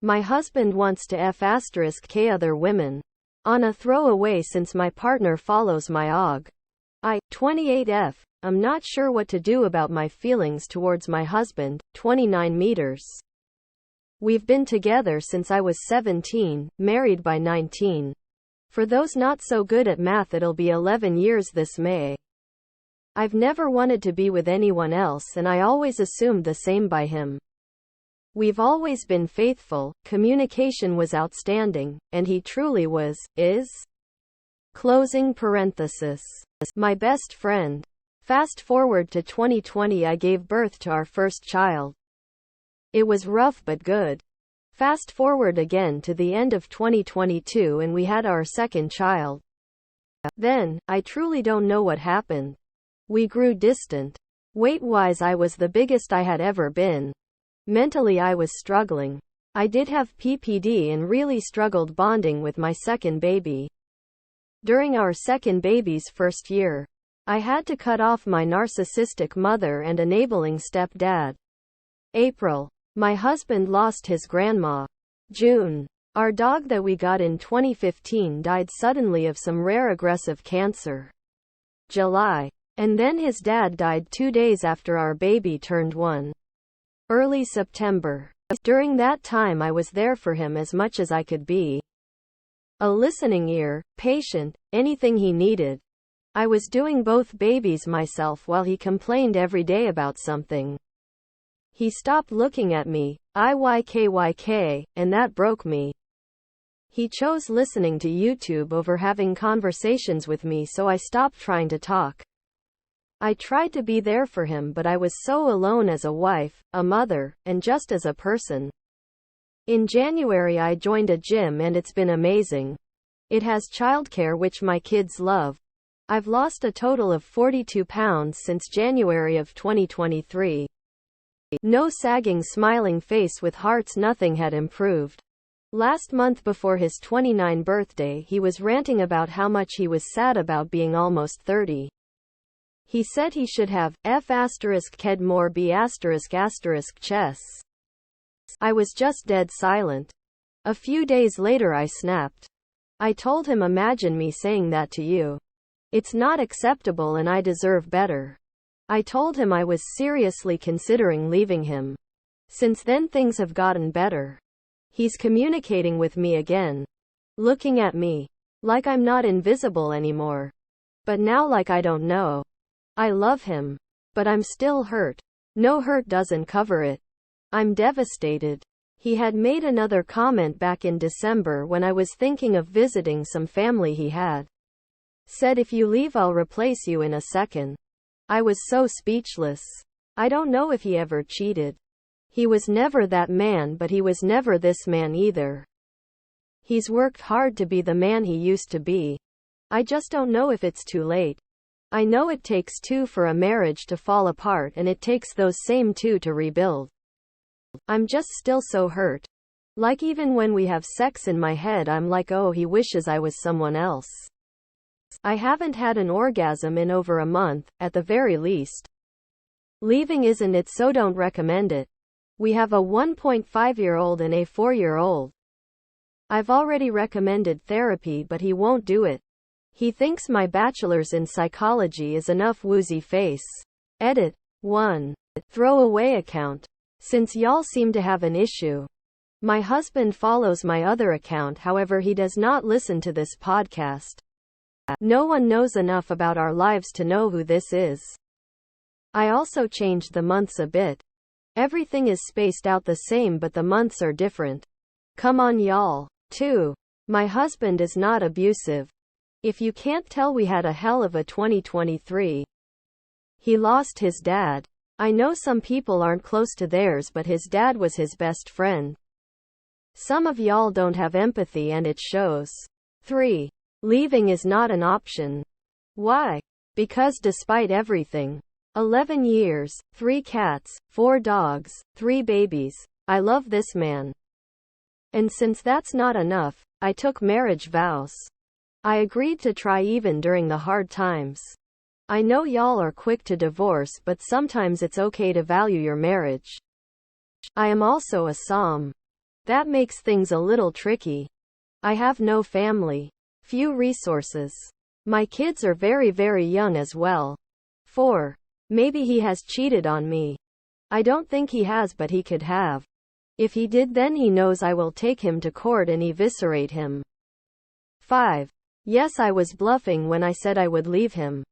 My husband wants to f*k other women. On a throwaway since my partner follows my og. I, 28F, I'm not sure what to do about my feelings towards my husband, 29 meters. We've been together since I was 17, married by 19. For those not so good at math, it'll be 11 years this May. I've never wanted to be with anyone else, and I always assumed the same by him. We've always been faithful, communication was outstanding, and he truly is. Closing parenthesis. My best friend. Fast forward to 2020, I gave birth to our first child. It was rough but good. Fast forward again to the end of 2022 and we had our second child. Then, I truly don't know what happened. We grew distant. Weight-wise, I was the biggest I had ever been. Mentally, I was struggling. I did have PPD and really struggled bonding with my second baby. During our second baby's first year, I had to cut off my narcissistic mother and enabling stepdad. April. My husband lost his grandma. June. Our dog that we got in 2015 died suddenly of some rare aggressive cancer. July. And then his dad died 2 days after our baby turned 1. Early September. During that time I was there for him as much as I could be. A listening ear, patient, anything he needed. I was doing both babies myself while he complained every day about something. He stopped looking at me, IYKYK, and that broke me. He chose listening to YouTube over having conversations with me, so I stopped trying to talk. I tried to be there for him, but I was so alone as a wife, a mother, and just as a person. In January I joined a gym and it's been amazing. It has childcare which my kids love. I've lost a total of 42 pounds since January of 2023. No sagging smiling face with hearts, nothing had improved. Last month before his 29th birthday he was ranting about how much he was sad about being almost 30. He said he should have F*ked more B*** chess. I was just dead silent. A few days later I snapped. I told him, imagine me saying that to you. It's not acceptable and I deserve better. I told him I was seriously considering leaving him. Since then things have gotten better. He's communicating with me again. Looking at me. Like I'm not invisible anymore. But now like I don't know. I love him. But I'm still hurt. No hurt doesn't cover it. I'm devastated. He had made another comment back in December when I was thinking of visiting some family he had. Said, if you leave I'll replace you in a second. I was so speechless. I don't know if he ever cheated. He was never that man, but he was never this man either. He's worked hard to be the man he used to be. I just don't know if it's too late. I know it takes two for a marriage to fall apart, and it takes those same two to rebuild. I'm just still so hurt. Like even when we have sex in my head I'm like, oh, he wishes I was someone else. I haven't had an orgasm in over a month, at the very least. Leaving isn't it, so don't recommend it. We have a 1.5-year-old and a 4-year-old. I've already recommended therapy but he won't do it. He thinks my bachelor's in psychology is enough. Woozy face. Edit. 1. Throwaway account. Since y'all seem to have an issue. My husband follows my other account, however he does not listen to this podcast. No one knows enough about our lives to know who this is. I also changed the months a bit. Everything is spaced out the same but the months are different. Come on y'all. 2. My husband is not abusive. If you can't tell, we had a hell of a 2023. He lost his dad. I know some people aren't close to theirs, but his dad was his best friend. Some of y'all don't have empathy and it shows. 3. Leaving is not an option. Why? Because despite everything, 11 years, 3 cats, 4 dogs, 3 babies, I love this man. And since that's not enough, I took marriage vows. I agreed to try even during the hard times. I know y'all are quick to divorce, but sometimes it's okay to value your marriage. I am also a Psalm. That makes things a little tricky. I have no family, few resources. My kids are very, very young as well. 4. Maybe he has cheated on me. I don't think he has, but he could have. If he did, then he knows I will take him to court and eviscerate him. 5. Yes, I was bluffing when I said I would leave him.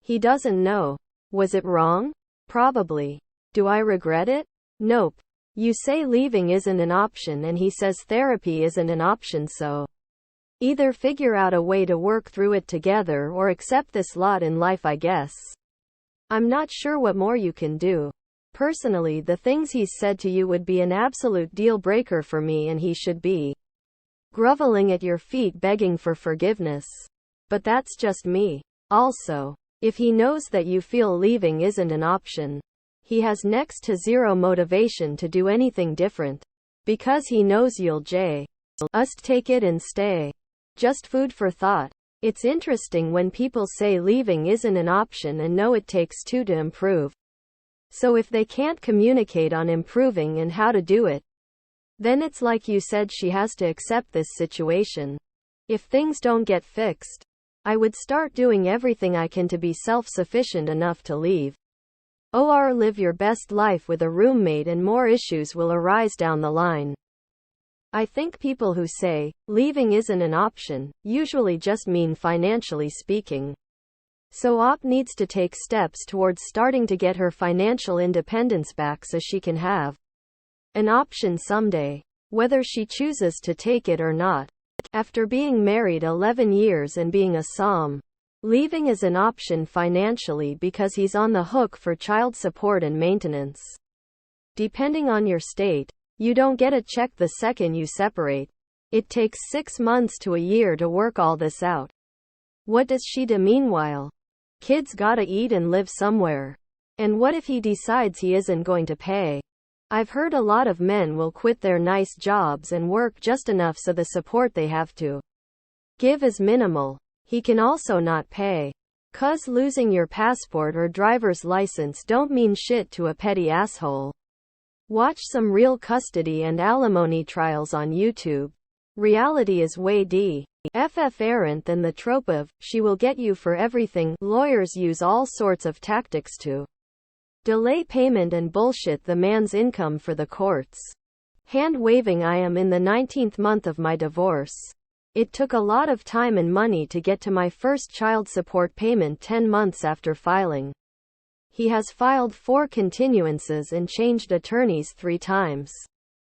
He doesn't know. Was it wrong? Probably. Do I regret it? Nope. You say leaving isn't an option and he says therapy isn't an option, so either figure out a way to work through it together or accept this lot in life, I guess. I'm not sure what more you can do. Personally, the things he's said to you would be an absolute deal breaker for me, and he should be groveling at your feet begging for forgiveness. But that's just me. Also, if he knows that you feel leaving isn't an option, he has next to zero motivation to do anything different. Because he knows you'll just take it and stay. Just food for thought. It's interesting when people say leaving isn't an option and know it takes two to improve. So if they can't communicate on improving and how to do it, then it's like you said, she has to accept this situation. If things don't get fixed, I would start doing everything I can to be self-sufficient enough to leave. Or live your best life with a roommate and more issues will arise down the line. I think people who say, leaving isn't an option, usually just mean financially speaking. So Op needs to take steps towards starting to get her financial independence back so she can have an option someday, whether she chooses to take it or not. After being married 11 years and being a SOM, leaving is an option financially because he's on the hook for child support and maintenance. Depending on your state, you don't get a check the second you separate. It takes 6 months to a year to work all this out. What does she do meanwhile? Kids gotta eat and live somewhere. And what if he decides he isn't going to pay? I've heard a lot of men will quit their nice jobs and work just enough so the support they have to give is minimal. He can also not pay. 'Cause losing your passport or driver's license don't mean shit to a petty asshole. Watch some real custody and alimony trials on YouTube. Reality is way different than the trope of, she will get you for everything. Lawyers use all sorts of tactics to delay payment and bullshit the man's income for the courts. Hand waving. I am in the 19th month of my divorce. It took a lot of time and money to get to my first child support payment 10 months after filing. He has filed 4 continuances and changed attorneys 3 times.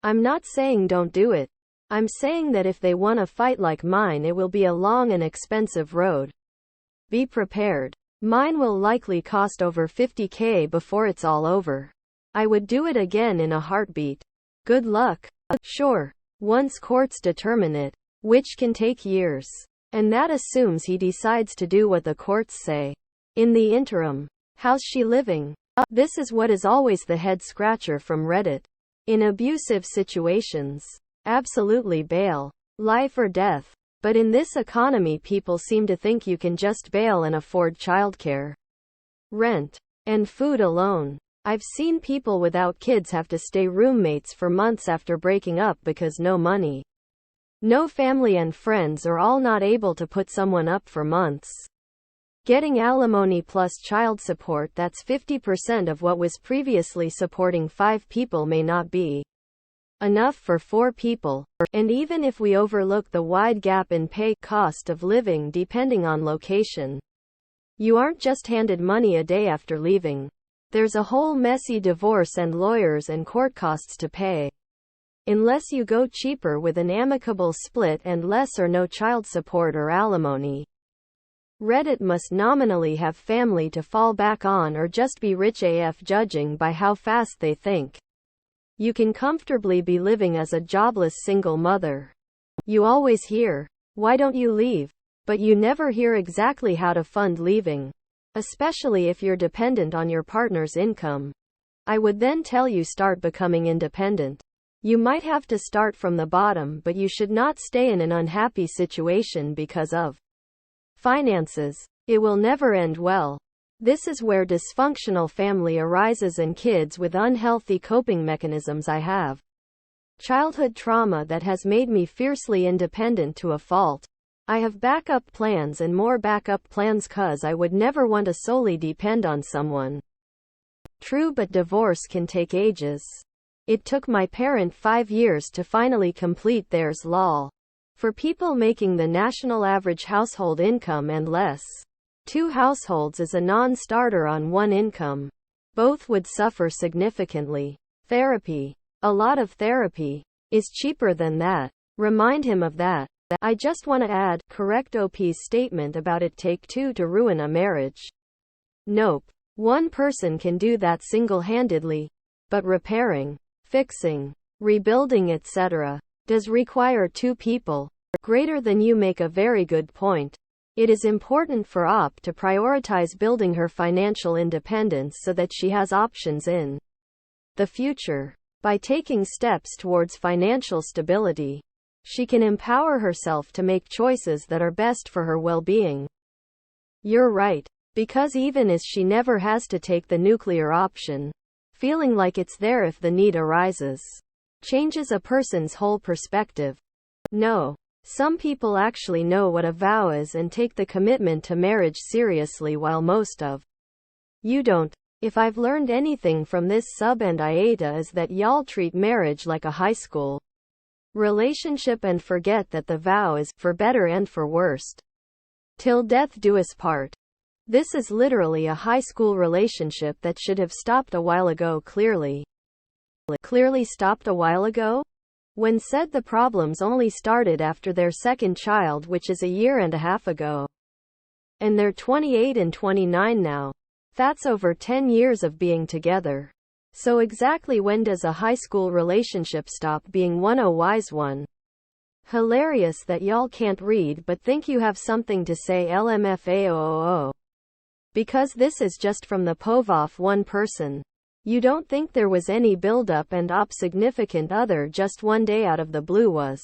I'm not saying don't do it. I'm saying that if they want a fight like mine, it will be a long and expensive road. Be prepared. Mine will likely cost over $50,000 before it's all over. I would do it again in a heartbeat. Good luck. Sure. Once courts determine it, which can take years. And that assumes he decides to do what the courts say. In the interim, how's she living? This is what is always the head scratcher from Reddit. In abusive situations, absolutely bail. Life or death. But in this economy, people seem to think you can just bail and afford childcare, rent, and food alone. I've seen people without kids have to stay roommates for months after breaking up because no money, no family and friends, are all not able to put someone up for months. Getting alimony plus child support, that's 50% of what was previously supporting 5 people, may not be enough for 4 people. And even if we overlook the wide gap in pay, cost of living depending on location, you aren't just handed money a day after leaving. There's a whole messy divorce and lawyers and court costs to pay. Unless you go cheaper with an amicable split and less or no child support or alimony. Reddit must nominally have family to fall back on or just be rich AF, judging by how fast they think you can comfortably be living as a jobless single mother. You always hear, why don't you leave? But you never hear exactly how to fund leaving. Especially if you're dependent on your partner's income. I would then tell you, start becoming independent. You might have to start from the bottom, but you should not stay in an unhappy situation because of finances. It will never end well. This is where dysfunctional family arises and kids with unhealthy coping mechanisms. I have childhood trauma that has made me fiercely independent to a fault. I have backup plans and more backup plans 'cause I would never want to solely depend on someone. True, but divorce can take ages. It took my parent 5 years to finally complete theirs. Lol. For people making the national average household income and less, 2 households is a non-starter on 1 income. Both would suffer significantly. Therapy. A lot of therapy is cheaper than that. Remind him of that. I just want to add, correct OP's statement about it take 2 to ruin a marriage. Nope. 1 person can do that single-handedly. But repairing, fixing, rebuilding, etc., does require 2 people. Greater than you make a very good point. It is important for OP to prioritize building her financial independence so that she has options in the future. By taking steps towards financial stability, she can empower herself to make choices that are best for her well-being. You're right. Because even as she never has to take the nuclear option, feeling like it's there if the need arises, changes a person's whole perspective. No. Some people actually know what a vow is and take the commitment to marriage seriously while most of you don't. If I've learned anything from this sub and IATA is that y'all treat marriage like a high school relationship and forget that the vow is, for better and for worst, till death do us part. This is literally a high school relationship that should have stopped a while ago. Clearly stopped a while ago? When said the problems only started after their second child, which is a year and a half ago. And they're 28 and 29 now. That's over 10 years of being together. So exactly when does a high school relationship stop being one? Oh, wise one. Hilarious that y'all can't read but think you have something to say. LMFAOOO. Because this is just from the POV 1 person. You don't think there was any build-up and OP significant other just one day out of the blue was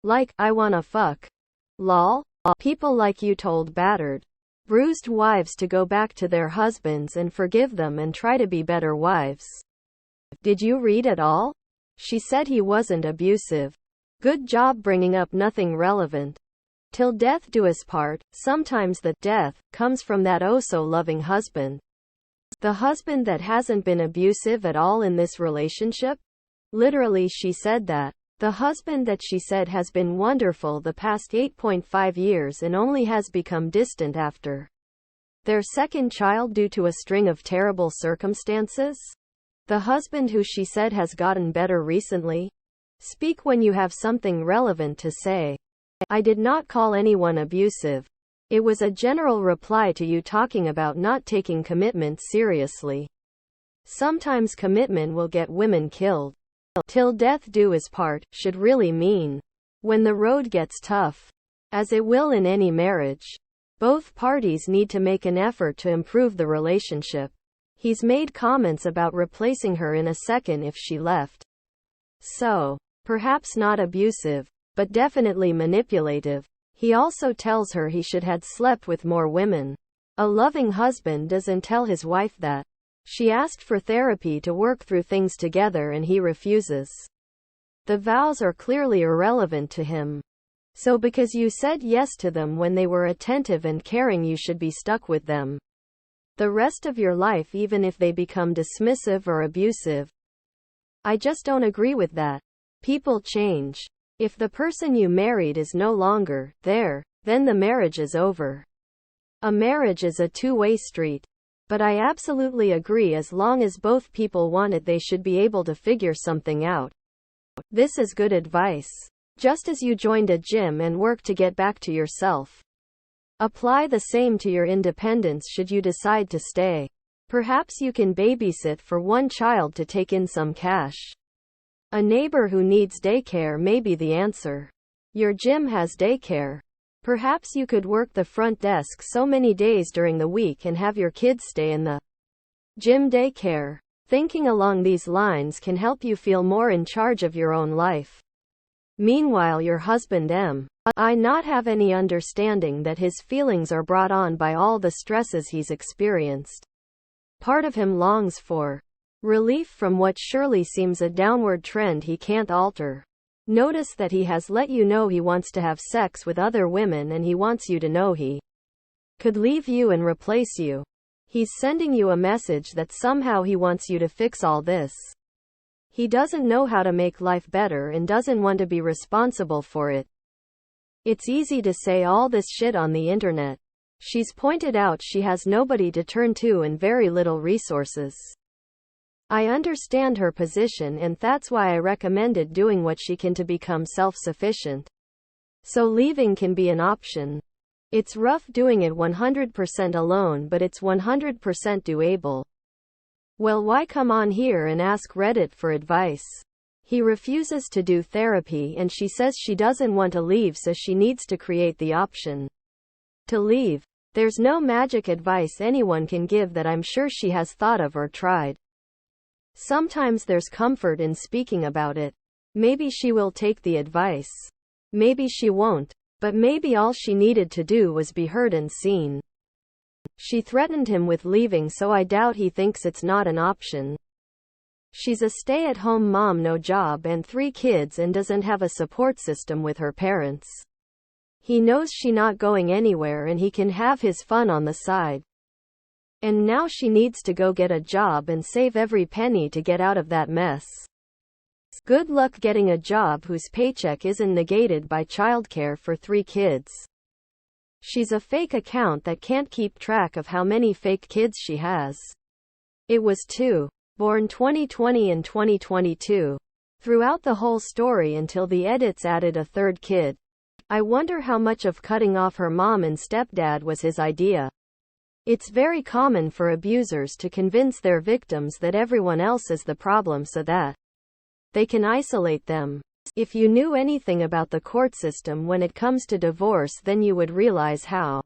like, I wanna fuck. Lol. People like you told battered, bruised wives to go back to their husbands and forgive them and try to be better wives. Did you read at all? She said he wasn't abusive. Good job bringing up nothing relevant. Till death do us part. Sometimes the death comes from that oh so loving husband. The husband that hasn't been abusive at all in this relationship? Literally, she said that. The husband that she said has been wonderful the past 8.5 years and only has become distant after their second child due to a string of terrible circumstances? The husband who she said has gotten better recently? Speak when you have something relevant to say. I did not call anyone abusive. It was a general reply to you talking about not taking commitment seriously. Sometimes commitment will get women killed. Till death do us part should really mean when the road gets tough, as it will in any marriage. Both parties need to make an effort to improve the relationship. He's made comments about replacing her in a second if she left. So, perhaps not abusive, but definitely manipulative. He also tells her he should had slept with more women. A loving husband doesn't tell his wife that. She asked for therapy to work through things together and he refuses. The vows are clearly irrelevant to him. So because you said yes to them when they were attentive and caring, you should be stuck with them the rest of your life even if they become dismissive or abusive. I just don't agree with that. People change. If the person you married is no longer there, then the marriage is over. A marriage is a two-way street. But I absolutely agree, as long as both people want it, they should be able to figure something out. This is good advice. Just as you joined a gym and work to get back to yourself. Apply the same to your independence should you decide to stay. Perhaps you can babysit for one child to take in some cash. A neighbor who needs daycare may be the answer. Your gym has daycare. Perhaps you could work the front desk so many days during the week and have your kids stay in the gym daycare. Thinking along these lines can help you feel more in charge of your own life. Meanwhile, your husband might not have any understanding that his feelings are brought on by all the stresses he's experienced. Part of him longs for Relief from what surely seems a downward trend he can't alter. Notice that he has let you know he wants to have sex with other women, and he wants you to know he could leave you and replace you. He's sending you a message that somehow he wants you to fix all this. He doesn't know how to make life better and doesn't want to be responsible for it. It's easy to say all this shit on the internet. She's pointed out she has nobody to turn to and very little resources. I understand her position, and that's why I recommended doing what she can to become self-sufficient. So leaving can be an option. It's rough doing it 100% alone, but it's 100% doable. Well, why come on here and ask Reddit for advice? He refuses to do therapy, and she says she doesn't want to leave, so she needs to create the option to leave. There's no magic advice anyone can give that I'm sure she has thought of or tried. Sometimes there's comfort in speaking about it. Maybe she will take the advice. Maybe she won't. But maybe all she needed to do was be heard and seen. She threatened him with leaving, so I doubt he thinks it's not an option. She's a stay-at-home mom, no job and 3 kids, and doesn't have a support system with her parents. He knows she's not going anywhere and he can have his fun on the side. And now she needs to go get a job and save every penny to get out of that mess. Good luck getting a job whose paycheck isn't negated by childcare for 3 kids. She's a fake account that can't keep track of how many fake kids she has. It was 2. Born 2020 and 2022. Throughout the whole story until the edits added a 3rd kid. I wonder how much of cutting off her mom and stepdad was his idea. It's very common for abusers to convince their victims that everyone else is the problem so that they can isolate them. If you knew anything about the court system when it comes to divorce, then you would realize how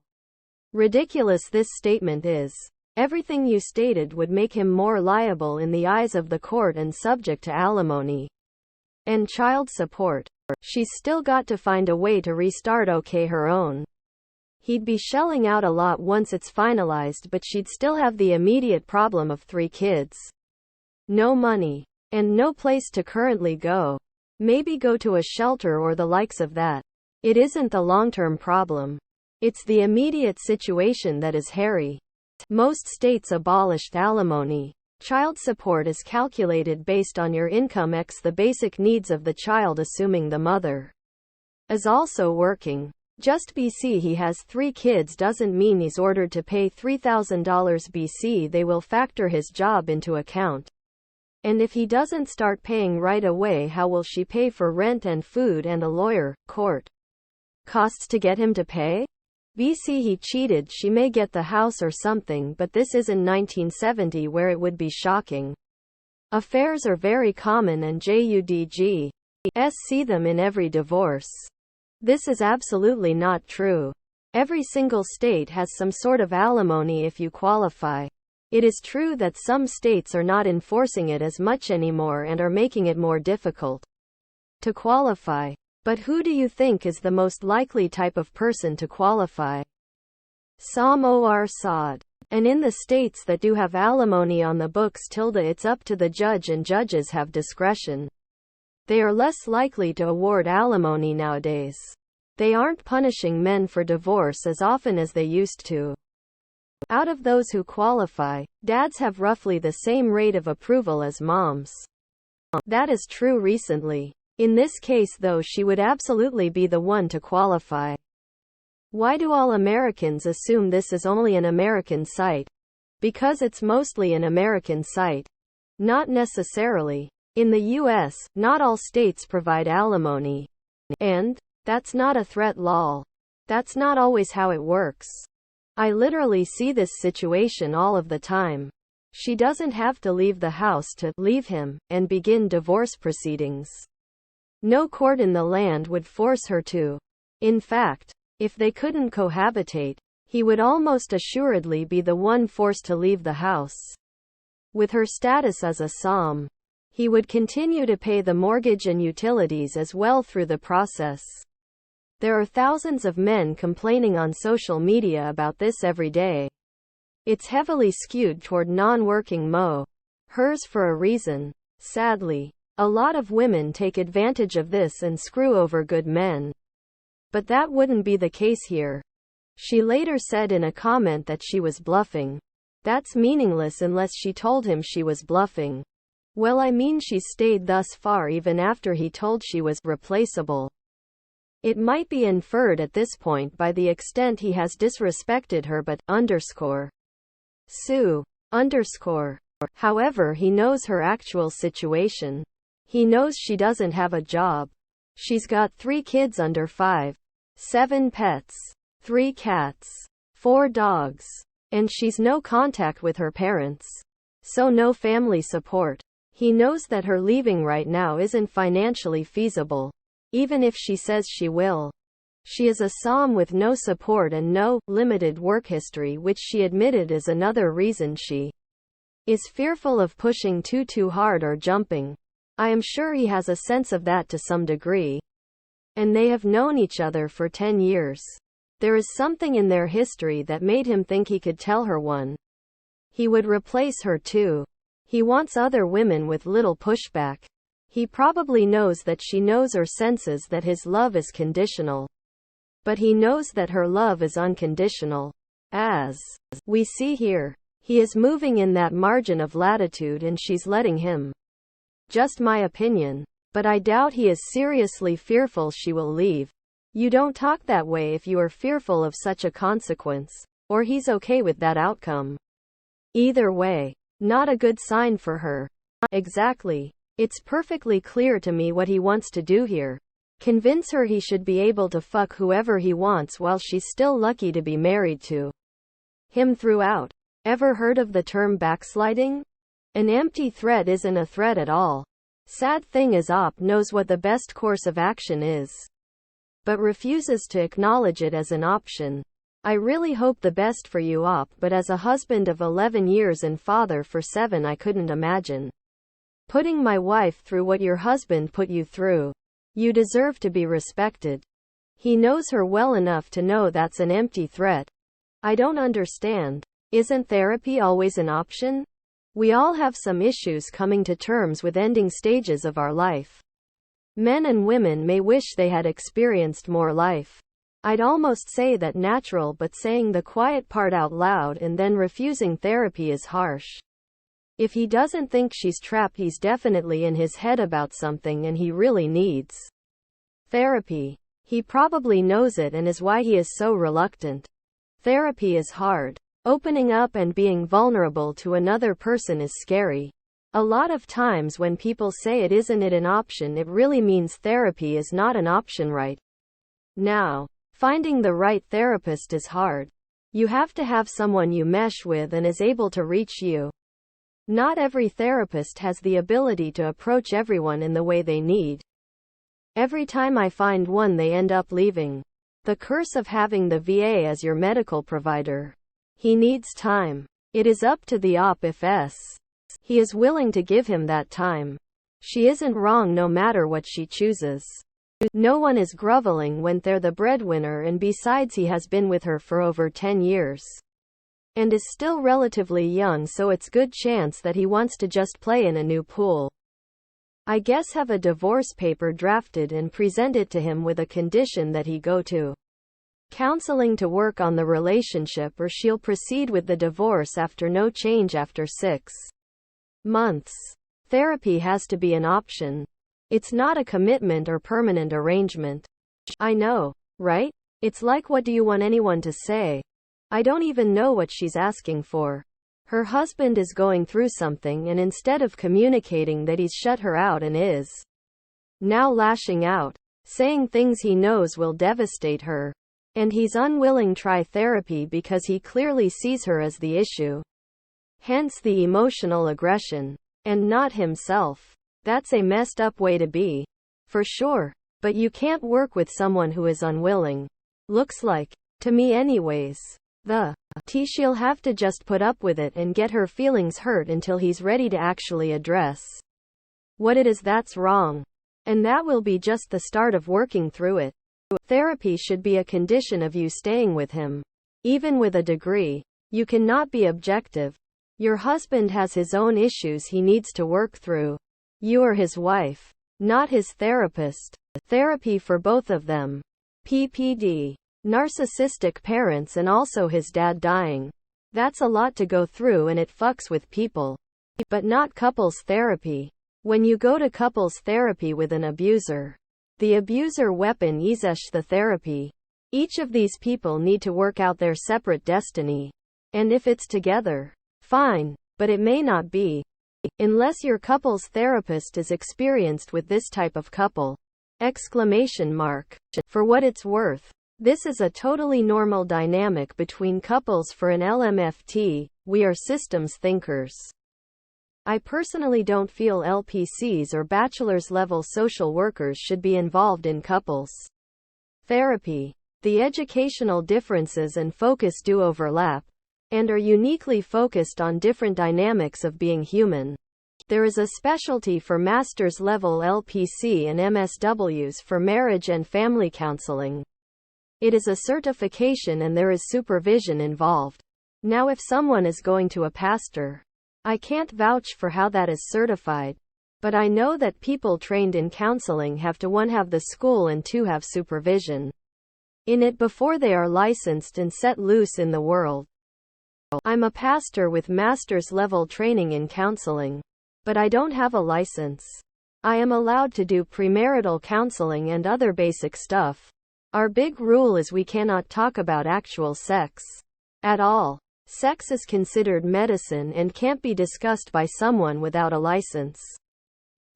ridiculous this statement is. Everything you stated would make him more liable in the eyes of the court and subject to alimony and child support. She's still got to find a way to restart her own. He'd be shelling out a lot once it's finalized, but she'd still have the immediate problem of 3 kids. No money. And no place to currently go. Maybe go to a shelter or the likes of that. It isn't the long-term problem. It's the immediate situation that is hairy. Most states abolished alimony. Child support is calculated based on your income x the basic needs of the child, assuming the mother is also working. Just BC he has 3 kids doesn't mean he's ordered to pay $3,000 BC. They will factor his job into account. And if he doesn't start paying right away, how will she pay for rent and food and a lawyer, court costs to get him to pay? BC he cheated, she may get the house or something, but this isn't 1970 where it would be shocking. Affairs are very common and JUDGs see them in every divorce. This is absolutely not true. Every single state has some sort of alimony if you qualify. It is true that some states are not enforcing it as much anymore and are making it more difficult to qualify. But who do you think is the most likely type of person to qualify? Sam or Saad. And in the states that do have alimony on the books, it's up to the judge and judges have discretion. They are less likely to award alimony nowadays. They aren't punishing men for divorce as often as they used to. Out of those who qualify, dads have roughly the same rate of approval as moms. That is true recently. In this case though, she would absolutely be the one to qualify. Why do all Americans assume this is only an American site? Because it's mostly an American site. Not necessarily. In the US, not all states provide alimony. And that's not a threat, lol. That's not always how it works. I literally see this situation all of the time. She doesn't have to leave the house to leave him and begin divorce proceedings. No court in the land would force her to. In fact, if they couldn't cohabitate, he would almost assuredly be the one forced to leave the house. With her status as a SOM, he would continue to pay the mortgage and utilities as well through the process. There are thousands of men complaining on social media about this every day. It's heavily skewed toward non-working hers for a reason. Sadly, a lot of women take advantage of this and screw over good men. But that wouldn't be the case here. She later said in a comment that she was bluffing. That's meaningless unless she told him she was bluffing. Well, I mean, she stayed thus far even after he told she was replaceable. It might be inferred at this point by the extent he has disrespected her, but Sue. However, he knows her actual situation. He knows she doesn't have a job. She's got 3 kids under 5, 7 pets, 3 cats, 4 dogs, and she's no contact with her parents. So no family support. He knows that her leaving right now isn't financially feasible, even if she says she will. She is a SOM with no support and no limited work history, which she admitted is another reason she is fearful of pushing too hard or jumping. I am sure he has a sense of that to some degree. And they have known each other for 10 years. There is something in their history that made him think he could tell her he would replace her too. He wants other women with little pushback. He probably knows that she knows or senses that his love is conditional. But he knows that her love is unconditional. As we see here, he is moving in that margin of latitude and she's letting him. Just my opinion. But I doubt he is seriously fearful she will leave. You don't talk that way if you are fearful of such a consequence. Or he's okay with that outcome. Either way, not a good sign for her. Exactly. It's perfectly clear to me what he wants to do here. Convince her he should be able to fuck whoever he wants while she's still lucky to be married to him throughout. Ever heard of the term backsliding? An empty threat isn't a threat at all. Sad thing is, knows what the best course of action is, but refuses to acknowledge it as an option. I really hope the best for you, but as a husband of 11 years and father for 7, I couldn't imagine putting my wife through what your husband put you through. You deserve to be respected. He knows her well enough to know that's an empty threat. I don't understand. Isn't therapy always an option? We all have some issues coming to terms with ending stages of our life. Men and women may wish they had experienced more life. I'd almost say that natural, but saying the quiet part out loud and then refusing therapy is harsh. If he doesn't think she's trapped, he's definitely in his head about something and he really needs therapy. He probably knows it and is why he is so reluctant. Therapy is hard. Opening up and being vulnerable to another person is scary. A lot of times when people say it isn't an option, it really means therapy is not an option right now. Finding the right therapist is hard. You have to have someone you mesh with and is able to reach you. Not every therapist has the ability to approach everyone in the way they need. Every time I find one, they end up leaving. The curse of having the VA as your medical provider. He needs time. It is up to the if he is willing to give him that time. She isn't wrong no matter what she chooses. No one is groveling when they're the breadwinner, and besides, he has been with her for over 10 years. And is still relatively young, so it's good chance that he wants to just play in a new pool. I guess have a divorce paper drafted and present it to him with a condition that he go to counseling to work on the relationship, or she'll proceed with the divorce after no change after 6 months. Therapy has to be an option. It's not a commitment or permanent arrangement. I know, right? It's like, what do you want anyone to say? I don't even know what she's asking for. Her husband is going through something, and instead of communicating that, he's shut her out and is now lashing out, saying things he knows will devastate her. And he's unwilling to try therapy because he clearly sees her as the issue. Hence the emotional aggression. And not himself. That's a messed up way to be. For sure. But you can't work with someone who is unwilling. Looks like. To me anyways. She'll have to just put up with it and get her feelings hurt until he's ready to actually address what it is that's wrong. And that will be just the start of working through it. Therapy should be a condition of you staying with him. Even with a degree. You cannot be objective. Your husband has his own issues he needs to work through. You are his wife, not his therapist. Therapy for both of them. PPD. Narcissistic parents and also his dad dying. That's a lot to go through and it fucks with people. But not couples therapy. When you go to couples therapy with an abuser, the abuser weapon is the therapy. Each of these people need to work out their separate destiny. And if it's together, fine, but it may not be. Unless your couple's therapist is experienced with this type of couple. Exclamation mark. For what it's worth, this is a totally normal dynamic between couples for an LMFT. We are systems thinkers. I personally don't feel LPCs or bachelor's level social workers should be involved in couples therapy. The educational differences and focus do overlap, and are uniquely focused on different dynamics of being human. There is a specialty for master's level LPC and MSWs for marriage and family counseling. It is a certification and there is supervision involved. Now if someone is going to a pastor, I can't vouch for how that is certified, but I know that people trained in counseling have to 1 have the school and 2 have supervision in it before they are licensed and set loose in the world. I'm a pastor with master's level training in counseling, but I don't have a license. I am allowed to do premarital counseling and other basic stuff. Our big rule is we cannot talk about actual sex at all. Sex is considered medicine and can't be discussed by someone without a license.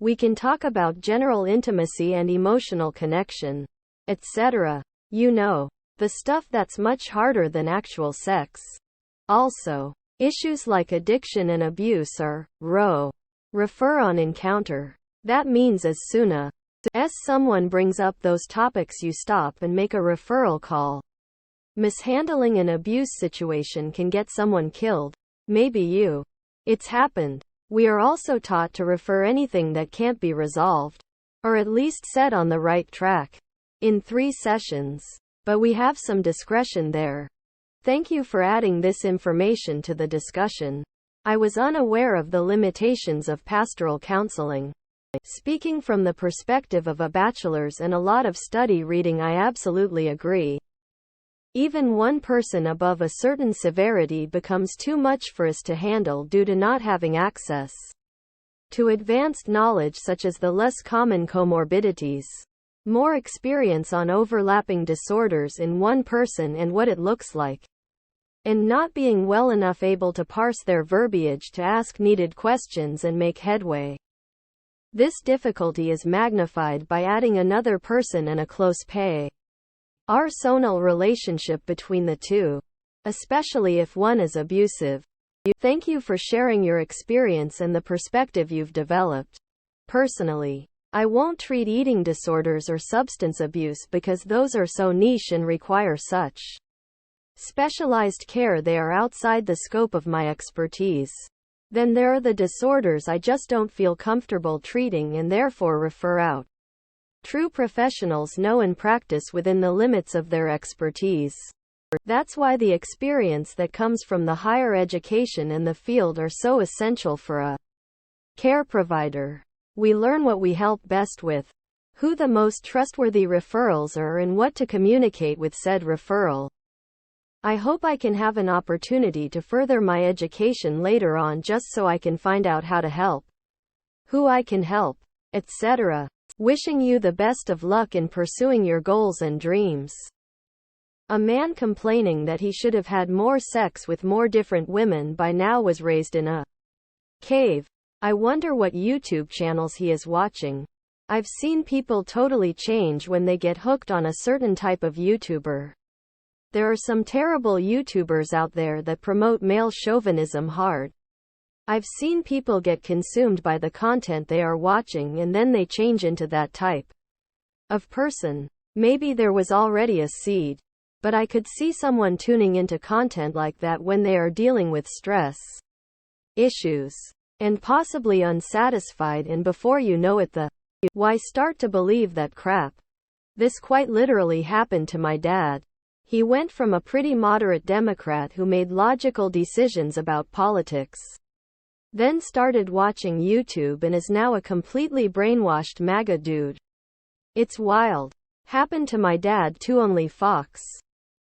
We can talk about general intimacy and emotional connection, etc. You know, the stuff that's much harder than actual sex. Also, issues like addiction and abuse are refer on encounter. That means as soon as someone brings up those topics you stop and make a referral call. Mishandling an abuse situation can get someone killed. Maybe you. It's happened. We are also taught to refer anything that can't be resolved, or at least set on the right track, in 3 sessions. But we have some discretion there. Thank you for adding this information to the discussion. I was unaware of the limitations of pastoral counseling. Speaking from the perspective of a bachelor's and a lot of study reading, I absolutely agree. Even one person above a certain severity becomes too much for us to handle due to not having access to advanced knowledge such as the less common comorbidities. More experience on overlapping disorders in one person and what it looks like. And not being well enough able to parse their verbiage to ask needed questions and make headway. This difficulty is magnified by adding another person and a close personal relationship between the two, especially if one is abusive. Thank you for sharing your experience and the perspective you've developed. Personally, I won't treat eating disorders or substance abuse because those are so niche and require such specialized care they are outside the scope of my expertise. Then there are the disorders I just don't feel comfortable treating and therefore refer out. True professionals know and practice within the limits of their expertise. That's why the experience that comes from the higher education and the field are so essential for a care provider. We learn what we help best with, who the most trustworthy referrals are, and what to communicate with said referral. I hope I can have an opportunity to further my education later on just so I can find out how to help, who I can help, etc. Wishing you the best of luck in pursuing your goals and dreams. A man complaining that he should have had more sex with more different women by now was raised in a cave. I wonder what YouTube channels he is watching. I've seen people totally change when they get hooked on a certain type of YouTuber. There are some terrible YouTubers out there that promote male chauvinism hard. I've seen people get consumed by the content they are watching and then they change into that type of person. Maybe there was already a seed, but I could see someone tuning into content like that when they are dealing with stress issues and possibly unsatisfied, and before you know it why start to believe that crap. This quite literally happened to my dad. He went from a pretty moderate Democrat who made logical decisions about politics, then started watching YouTube and is now a completely brainwashed MAGA dude. It's wild. Happened to my dad too, only Fox.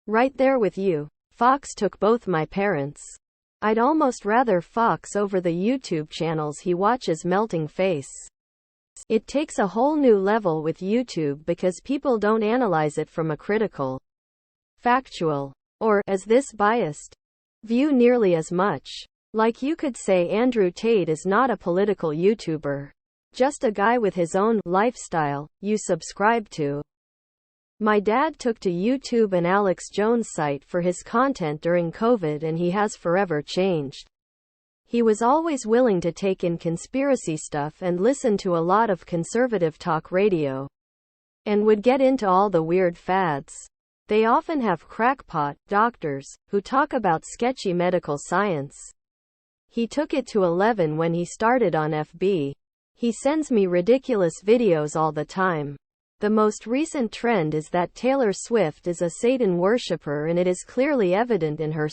Right there with you. Fox took both my parents. I'd almost rather Fox over the YouTube channels he watches melting face. It takes a whole new level with YouTube because people don't analyze it from a critical, factual, or, as this biased, view nearly as much. Like you could say Andrew Tate is not a political YouTuber. Just a guy with his own lifestyle you subscribe to. My dad took to YouTube and Alex Jones' site for his content during COVID, and he has forever changed. He was always willing to take in conspiracy stuff and listen to a lot of conservative talk radio, and would get into all the weird fads. They often have crackpot doctors who talk about sketchy medical science. He took it to 11 when he started on FB. He sends me ridiculous videos all the time. The most recent trend is that Taylor Swift is a Satan worshiper, and it is clearly evident in her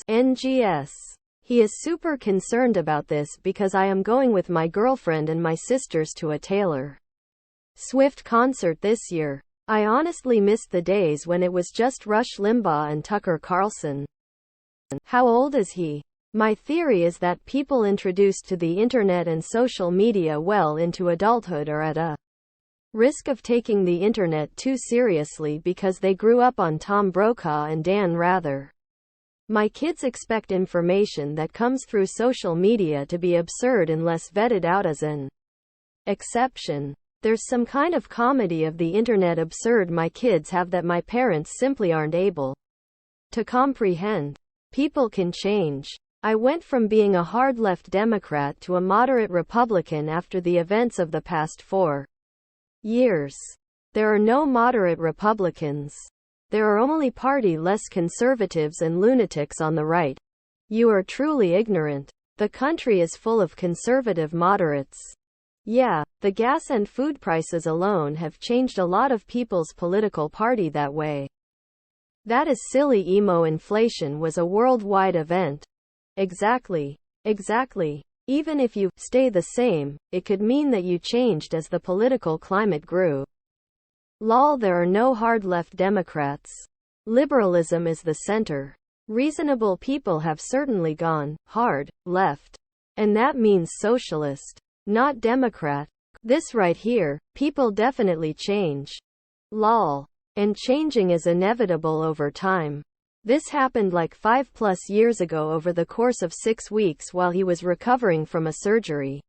NGS. He is super concerned about this because I am going with my girlfriend and my sisters to a Taylor Swift concert this year. I honestly missed the days when it was just Rush Limbaugh and Tucker Carlson. How old is he? My theory is that people introduced to the internet and social media well into adulthood are at a risk of taking the internet too seriously because they grew up on Tom Brokaw and Dan Rather. My kids expect information that comes through social media to be absurd unless vetted out as an exception. There's some kind of comedy of the internet absurd my kids have that my parents simply aren't able to comprehend. People can change. I went from being a hard left Democrat to a moderate Republican after the events of the past 4 years. There are no moderate Republicans. There are only party-less conservatives and lunatics on the right. You are truly ignorant. The country is full of conservative moderates. Yeah, the gas and food prices alone have changed a lot of people's political party that way. That is silly. Emo inflation was a worldwide event. Exactly. Even if you stay the same, it could mean that you changed as the political climate grew. Lol, there are no hard left Democrats. Liberalism is the center. Reasonable people have certainly gone hard left. And that means socialist, not Democrat. This right here, people definitely change. Lol. And changing is inevitable over time. This happened like 5+ years ago over the course of 6 weeks while he was recovering from a surgery.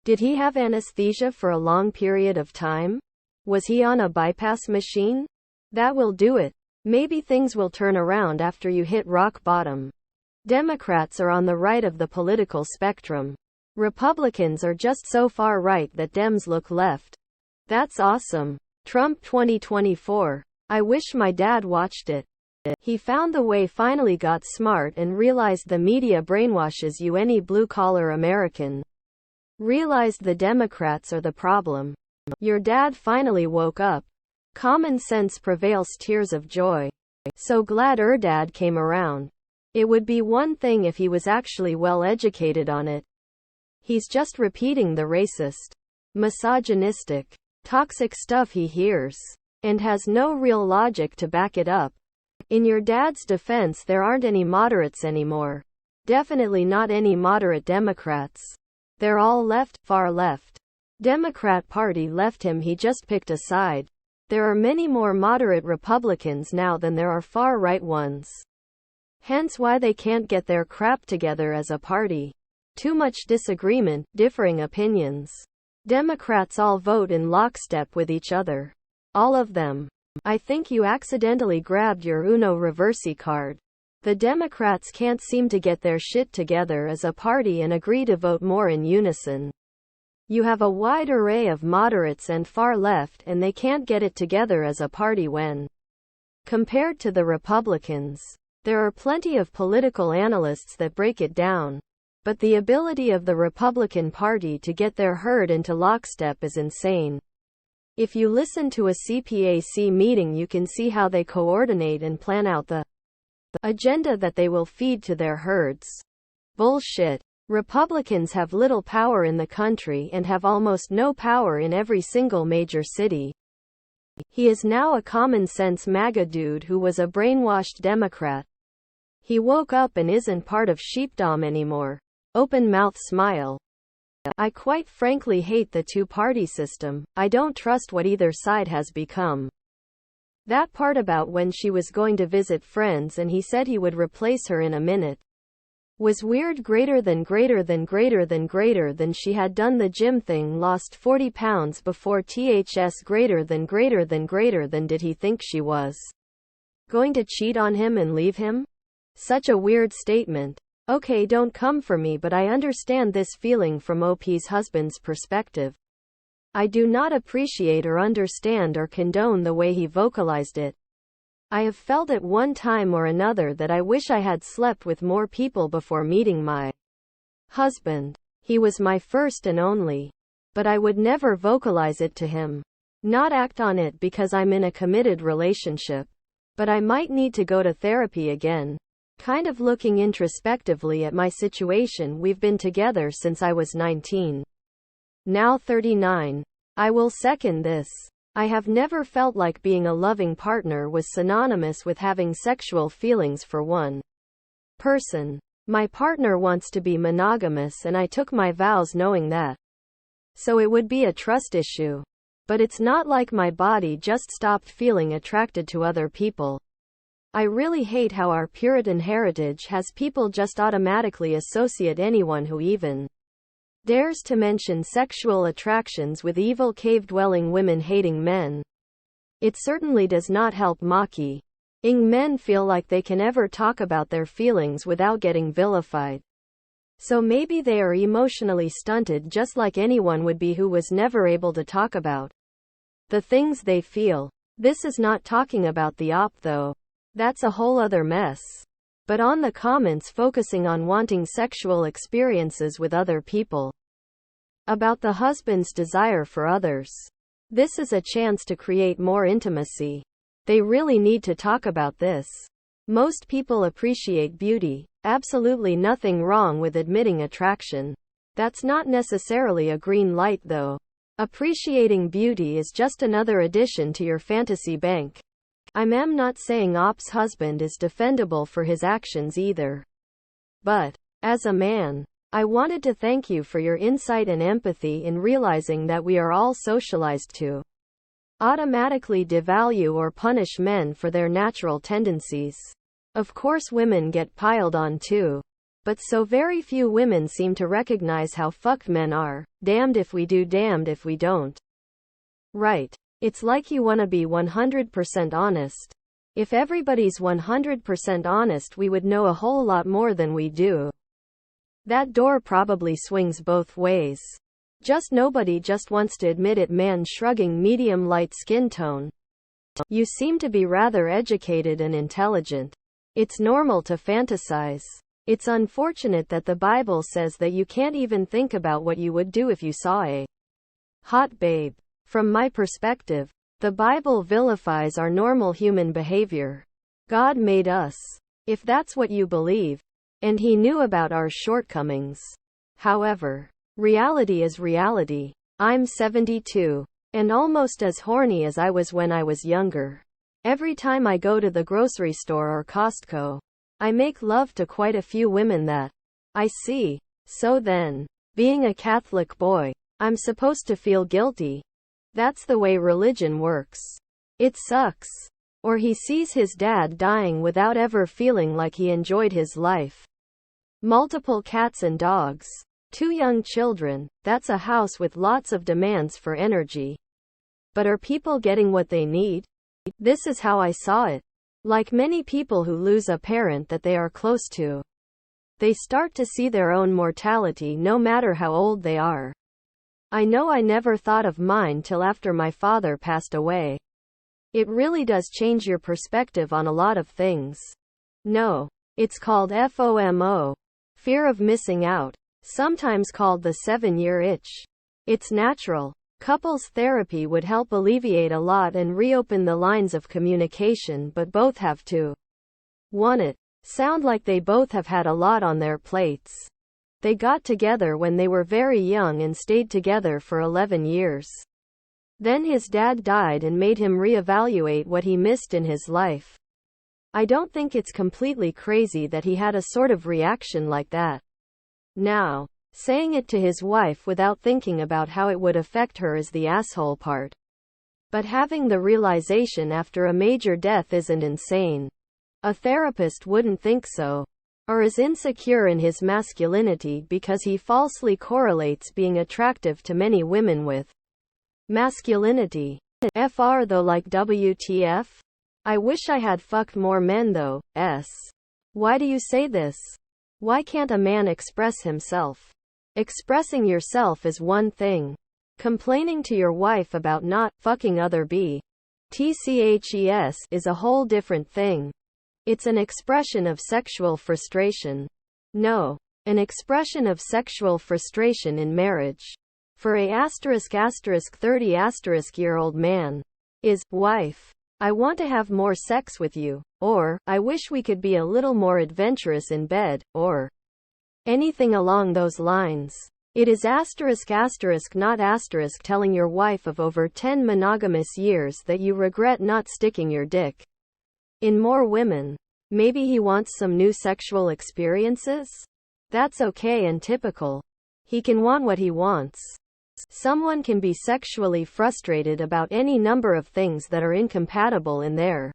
Did he have anesthesia for a long period of time? Was he on a bypass machine? That will do it. Maybe things will turn around after you hit rock bottom. Democrats are on the right of the political spectrum. Republicans are just so far right that Dems look left. That's awesome. Trump 2024. I wish my dad watched it. He found the way, finally got smart and realized the media brainwashes you. Any blue-collar American realized the Democrats are the problem. Your dad finally woke up. Common sense prevails. Tears of joy. So glad dad came around. It would be one thing if he was actually well educated on it. He's just repeating the racist, misogynistic, toxic stuff he hears, and has no real logic to back it up. In your dad's defense, there aren't any moderates anymore. Definitely not any moderate Democrats. They're all left, far left. Democrat Party left him, he just picked a side. There are many more moderate Republicans now than there are far-right ones. Hence why they can't get their crap together as a party. Too much disagreement, differing opinions. Democrats all vote in lockstep with each other. All of them. I think you accidentally grabbed your Uno Reversi card. The Democrats can't seem to get their shit together as a party and agree to vote more in unison. You have a wide array of moderates and far left, and they can't get it together as a party when compared to the Republicans. There are plenty of political analysts that break it down. But the ability of the Republican Party to get their herd into lockstep is insane. If you listen to a CPAC meeting, you can see how they coordinate and plan out the agenda that they will feed to their herds. Bullshit. Republicans have little power in the country and have almost no power in every single major city. He is now a common-sense MAGA dude who was a brainwashed Democrat. He woke up and isn't part of sheepdom anymore. Open mouth smile. I quite frankly hate the two-party system. I don't trust what either side has become. That part about when she was going to visit friends and he said he would replace her in a minute was weird. Greater than she had done the gym thing, lost 40 pounds before THS. Greater than did he think she was going to cheat on him and leave him? Such a weird statement. Okay, don't come for me, but I understand this feeling from OP's husband's perspective. I do not appreciate or understand or condone the way he vocalized it. I have felt at one time or another that I wish I had slept with more people before meeting my husband. He was my first and only. But I would never vocalize it to him. Not act on it because I'm in a committed relationship. But I might need to go to therapy again. Kind of looking introspectively at my situation. We've been together since I was 19. Now 39. I will second this. I have never felt like being a loving partner was synonymous with having sexual feelings for one person. My partner wants to be monogamous and I took my vows knowing that. So it would be a trust issue. But it's not like my body just stopped feeling attracted to other people. I really hate how our Puritan heritage has people just automatically associate anyone who even dares to mention sexual attractions with evil cave-dwelling women-hating men. It certainly does not help mocking men feel like they can ever talk about their feelings without getting vilified. So maybe they are emotionally stunted just like anyone would be who was never able to talk about the things they feel. This is not talking about the op though. That's a whole other mess. But on the comments focusing on wanting sexual experiences with other people. About the husband's desire for others. This is a chance to create more intimacy. They really need to talk about this. Most people appreciate beauty. Absolutely nothing wrong with admitting attraction. That's not necessarily a green light though. Appreciating beauty is just another addition to your fantasy bank. I'm not saying Op's husband is defendable for his actions either. But, as a man, I wanted to thank you for your insight and empathy in realizing that we are all socialized to automatically devalue or punish men for their natural tendencies. Of course women get piled on too. But so very few women seem to recognize how fucked men are. Damned if we do, damned if we don't. Right. It's like you want to be 100% honest. If everybody's 100% honest, we would know a whole lot more than we do. That door probably swings both ways. Just nobody just wants to admit it. Man shrugging, medium light skin tone. You seem to be rather educated and intelligent. It's normal to fantasize. It's unfortunate that the Bible says that you can't even think about what you would do if you saw a hot babe. From my perspective, the Bible vilifies our normal human behavior. God made us. If that's what you believe. And He knew about our shortcomings. However, reality is reality. I'm 72. And almost as horny as I was when I was younger. Every time I go to the grocery store or Costco, I make love to quite a few women that I see. So then, being a Catholic boy, I'm supposed to feel guilty. That's the way religion works. It sucks. Or he sees his dad dying without ever feeling like he enjoyed his life. Multiple cats and dogs. 2 young children. That's a house with lots of demands for energy. But are people getting what they need? This is how I saw it. Like many people who lose a parent that they are close to. They start to see their own mortality no matter how old they are. I know I never thought of mine till after my father passed away. It really does change your perspective on a lot of things. No. It's called FOMO. Fear of missing out. Sometimes called the 7-year itch. It's natural. Couples therapy would help alleviate a lot and reopen the lines of communication, but both have to want it. Sound like they both have had a lot on their plates. They got together when they were very young and stayed together for 11 years. Then his dad died and made him reevaluate what he missed in his life. I don't think it's completely crazy that he had a sort of reaction like that. Now, saying it to his wife without thinking about how it would affect her is the asshole part. But having the realization after a major death isn't insane. A therapist wouldn't think so. Or is insecure in his masculinity because he falsely correlates being attractive to many women with masculinity. FR though, like WTF? I wish I had fucked more men though. Why do you say this? Why can't a man express himself? Expressing yourself is one thing. Complaining to your wife about not fucking other BTCHES is a whole different thing. It's an expression of sexual frustration. No, an expression of sexual frustration in marriage. For a *30*year-old man is, wife, I want to have more sex with you, or, I wish we could be a little more adventurous in bed, or anything along those lines. It is not telling your wife of over 10 monogamous years that you regret not sticking your dick in more women. Maybe he wants some new sexual experiences? That's okay and typical. He can want what he wants. Someone can be sexually frustrated about any number of things that are incompatible in their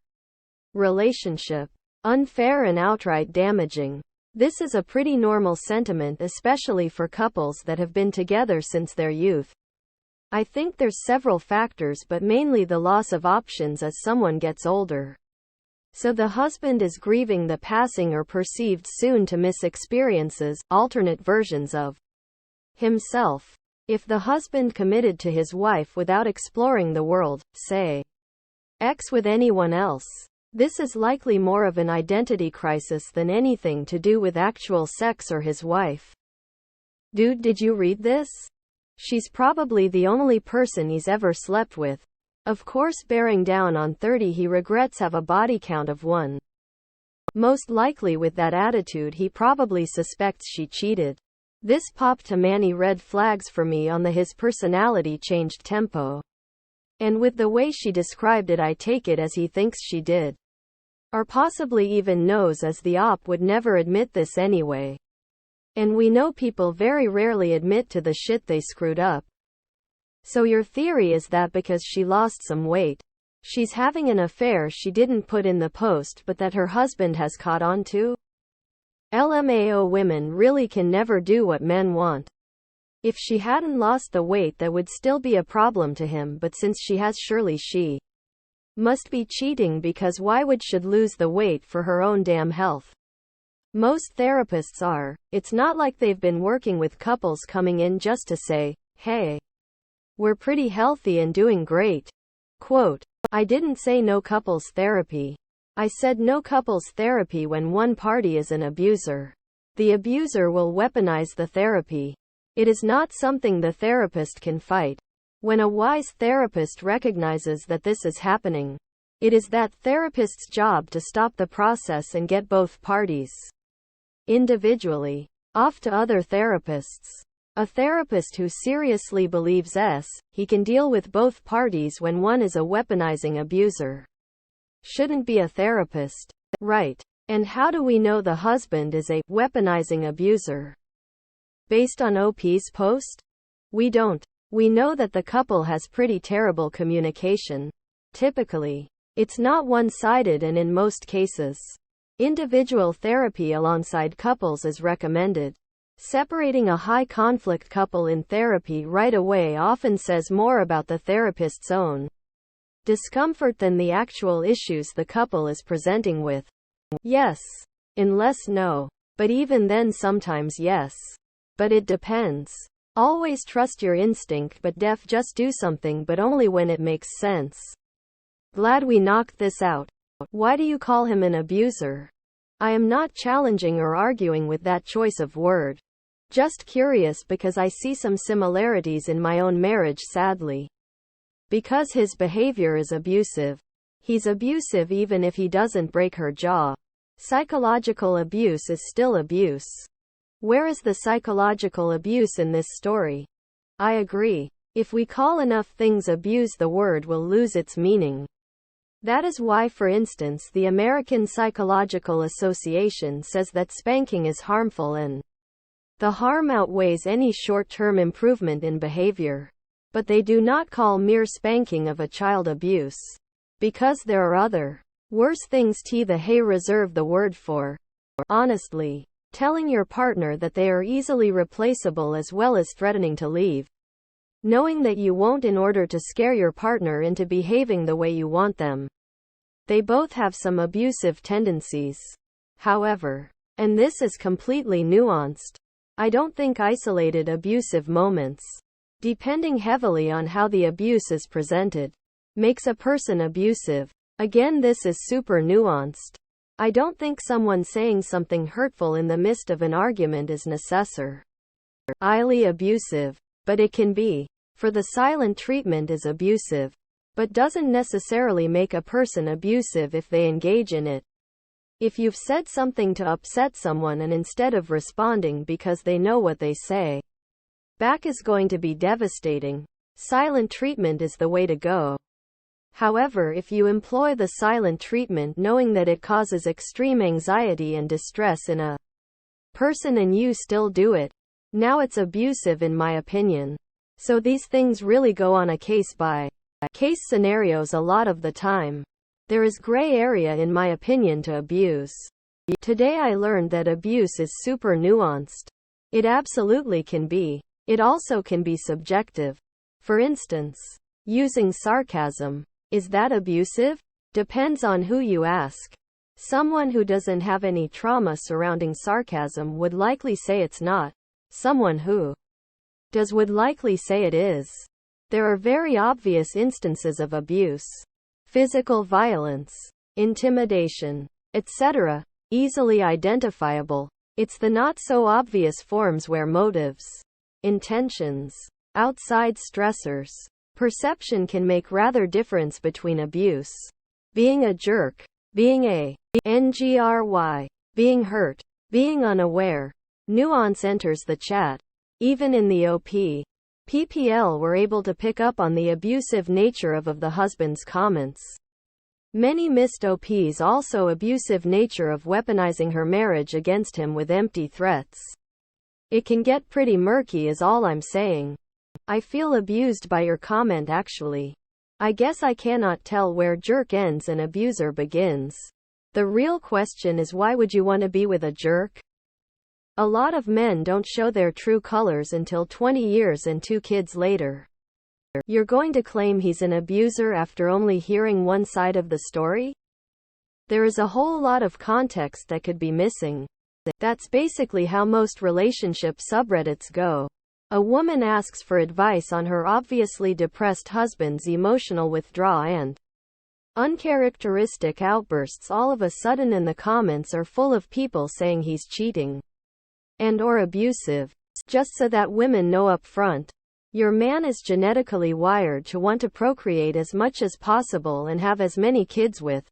relationship. Unfair and outright damaging. This is a pretty normal sentiment, especially for couples that have been together since their youth. I think there's several factors, but mainly the loss of options as someone gets older. So the husband is grieving the passing or perceived soon-to-miss experiences, alternate versions of himself. If the husband committed to his wife without exploring the world, say, X with anyone else, this is likely more of an identity crisis than anything to do with actual sex or his wife. Dude, did you read this? She's probably the only person he's ever slept with. Of course, bearing down on 30, he regrets have a body count of 1. Most likely with that attitude he probably suspects she cheated. This popped to many red flags for me on the his personality changed tempo. And with the way she described it, I take it as he thinks she did. Or possibly even knows, as the op would never admit this anyway. And we know people very rarely admit to the shit they screwed up. So your theory is that because she lost some weight, she's having an affair she didn't put in the post but that her husband has caught on to? LMAO, women really can never do what men want. If she hadn't lost the weight, that would still be a problem to him, but since she has, surely she must be cheating, because why would she lose the weight for her own damn health? Most therapists are. It's not like they've been working with couples coming in just to say, hey, we're pretty healthy and doing great. Quote, I didn't say no couples therapy. I said no couples therapy when one party is an abuser. The abuser will weaponize the therapy. It is not something the therapist can fight. When a wise therapist recognizes that this is happening, it is that therapist's job to stop the process and get both parties individually off to other therapists. A therapist who seriously believes he can deal with both parties when one is a weaponizing abuser shouldn't be a therapist. Right. And how do we know the husband is a weaponizing abuser? Based on OP's post? We don't. We know that the couple has pretty terrible communication. Typically, it's not one-sided, and in most cases, individual therapy alongside couples is recommended. Separating a high-conflict couple in therapy right away often says more about the therapist's own discomfort than the actual issues the couple is presenting with. Yes. Unless no. But even then, sometimes yes. But it depends. Always trust your instinct, but just do something, but only when it makes sense. Glad we knocked this out. Why do you call him an abuser? I am not challenging or arguing with that choice of word. Just curious because I see some similarities in my own marriage, sadly. Because his behavior is abusive. He's abusive even if he doesn't break her jaw. Psychological abuse is still abuse. Where is the psychological abuse in this story? I agree. If we call enough things abuse, the word will lose its meaning. That is why, for instance, the American Psychological Association says that spanking is harmful and the harm outweighs any short-term improvement in behavior. But they do not call mere spanking of a child abuse. Because there are other, worse things they reserve the word for. Honestly, telling your partner that they are easily replaceable as well as threatening to leave. Knowing that you won't in order to scare your partner into behaving the way you want them. They both have some abusive tendencies. However, and this is completely nuanced, I don't think isolated abusive moments, depending heavily on how the abuse is presented, makes a person abusive. Again, this is super nuanced. I don't think someone saying something hurtful in the midst of an argument is necessarily abusive, but it can be. For the silent treatment is abusive, but doesn't necessarily make a person abusive if they engage in it. If you've said something to upset someone and instead of responding because they know what they say back is going to be devastating, silent treatment is the way to go. However, if you employ the silent treatment knowing that it causes extreme anxiety and distress in a person and you still do it, now it's abusive in my opinion. So these things really go on a case-by-case scenarios a lot of the time. There is gray area in my opinion to abuse. Today I learned that abuse is super nuanced. It absolutely can be. It also can be subjective. For instance, using sarcasm. Is that abusive? Depends on who you ask. Someone who doesn't have any trauma surrounding sarcasm would likely say it's not. Someone who does would likely say it is. There are very obvious instances of abuse. Physical violence, intimidation, etc. Easily identifiable. It's the not so obvious forms where motives, intentions, outside stressors, perception can make rather difference between abuse. Being a jerk, being a ngry, being hurt, being unaware. Nuance enters the chat. Even in the PPL were able to pick up on the abusive nature of the husband's comments. Many missed OP's also abusive nature of weaponizing her marriage against him with empty threats. It can get pretty murky is all I'm saying. I feel abused by your comment actually. I guess I cannot tell where jerk ends and abuser begins. The real question is, why would you want to be with a jerk? A lot of men don't show their true colors until 20 years and 2 kids later. You're going to claim he's an abuser after only hearing one side of the story? There is a whole lot of context that could be missing. That's basically how most relationship subreddits go. A woman asks for advice on her obviously depressed husband's emotional withdrawal and uncharacteristic outbursts all of a sudden, and the comments are full of people saying he's cheating and or abusive. Just so that women know up front, your man is genetically wired to want to procreate as much as possible and have as many kids with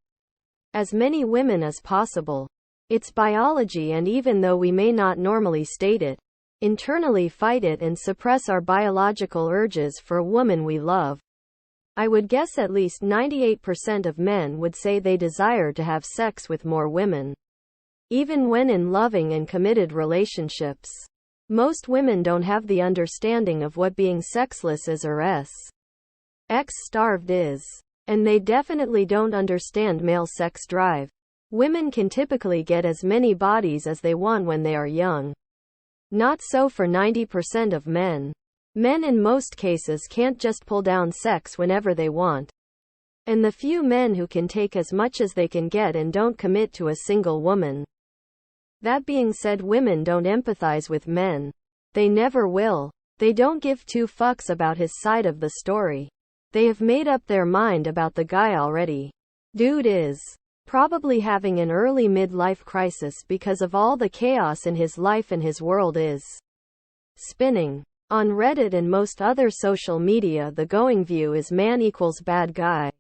as many women as possible. It's biology, and even though we may not normally state it, internally fight it and suppress our biological urges for a woman we love. I would guess at least 98% of men would say they desire to have sex with more women, even when in loving and committed relationships. Most women don't have the understanding of what being sexless is or sex-starved is. And they definitely don't understand male sex drive. Women can typically get as many bodies as they want when they are young. Not so for 90% of men. Men in most cases can't just pull down sex whenever they want. And the few men who can take as much as they can get and don't commit to a single woman. That being said, women don't empathize with men. They never will. They don't give 2 fucks about his side of the story. They have made up their mind about the guy already. Dude is probably having an early midlife crisis because of all the chaos in his life, and his world is Spinning. On Reddit and most other social media, the going view is man equals bad guy.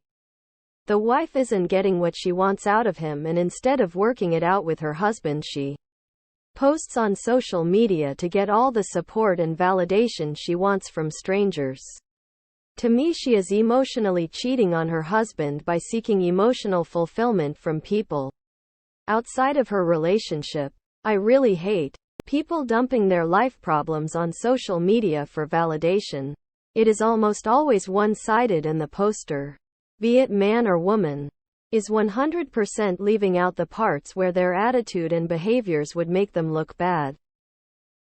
The wife isn't getting what she wants out of him, and instead of working it out with her husband, she posts on social media to get all the support and validation she wants from strangers. To me, she is emotionally cheating on her husband by seeking emotional fulfillment from people outside of her relationship. I really hate people dumping their life problems on social media for validation. It is almost always one-sided, and the poster, be it man or woman, is 100% leaving out the parts where their attitude and behaviors would make them look bad.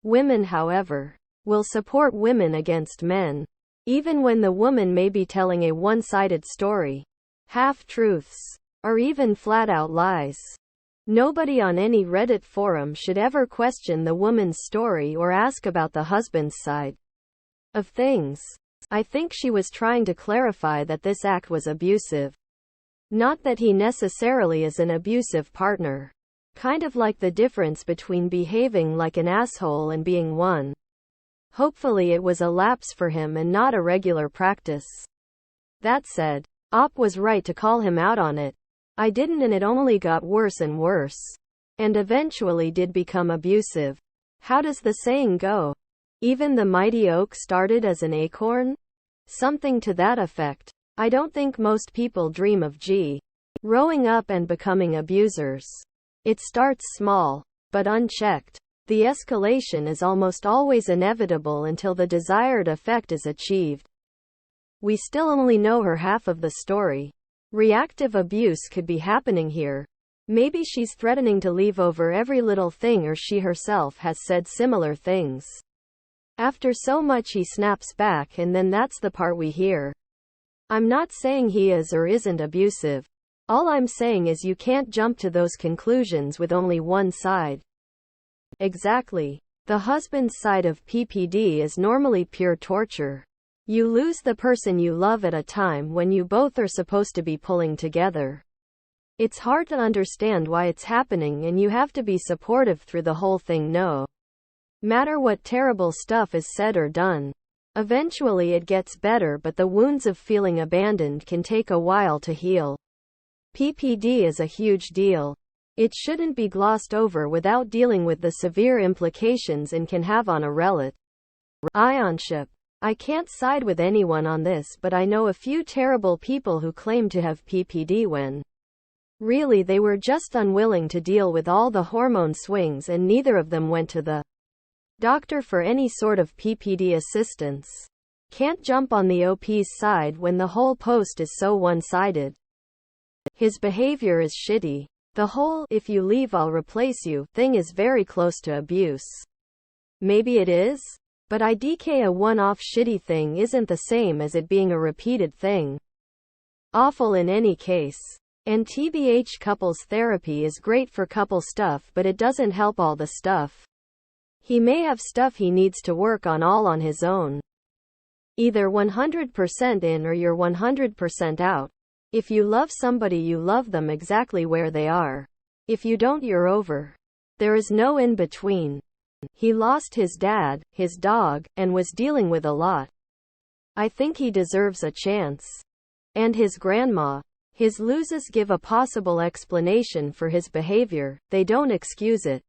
Women, however, will support women against men, even when the woman may be telling a one-sided story, half-truths, or even flat-out lies. Nobody on any Reddit forum should ever question the woman's story or ask about the husband's side of things. I think she was trying to clarify that this act was abusive. Not that he necessarily is an abusive partner. Kind of like the difference between behaving like an asshole and being one. Hopefully it was a lapse for him and not a regular practice. That said, Op was right to call him out on it. I didn't, and it only got worse and worse. And eventually did become abusive. How does the saying go? Even the mighty oak started as an acorn? Something to that effect. I don't think most people dream of growing up and becoming abusers. It starts small, but unchecked. The escalation is almost always inevitable until the desired effect is achieved. We still only know her half of the story. Reactive abuse could be happening here. Maybe she's threatening to leave over every little thing, or she herself has said similar things. After so much, he snaps back, and then that's the part we hear. I'm not saying he is or isn't abusive. All I'm saying is you can't jump to those conclusions with only one side. Exactly. The husband's side of PPD is normally pure torture. You lose the person you love at a time when you both are supposed to be pulling together. It's hard to understand why it's happening, and you have to be supportive through the whole thing, no matter what terrible stuff is said or done. Eventually it gets better, but the wounds of feeling abandoned can take a while to heal. PPD is a huge deal. It shouldn't be glossed over without dealing with the severe implications it can have on a relationship. I can't side with anyone on this, but I know a few terrible people who claim to have PPD when really they were just unwilling to deal with all the hormone swings, and neither of them went to the doctor for any sort of PPD assistance. Can't jump on the OP's side when the whole post is so one-sided. His behavior is shitty. The whole "if you leave I'll replace you" thing is very close to abuse. Maybe it is? But IDK, a one-off shitty thing isn't the same as it being a repeated thing. Awful in any case. And TBH, couples therapy is great for couple stuff, but it doesn't help all the stuff. He may have stuff he needs to work on all on his own. Either 100% in or you're 100% out. If you love somebody, you love them exactly where they are. If you don't, you're over. There is no in between. He lost his dad, his dog, and was dealing with a lot. I think he deserves a chance. And his grandma. His losers give a possible explanation for his behavior, they don't excuse it.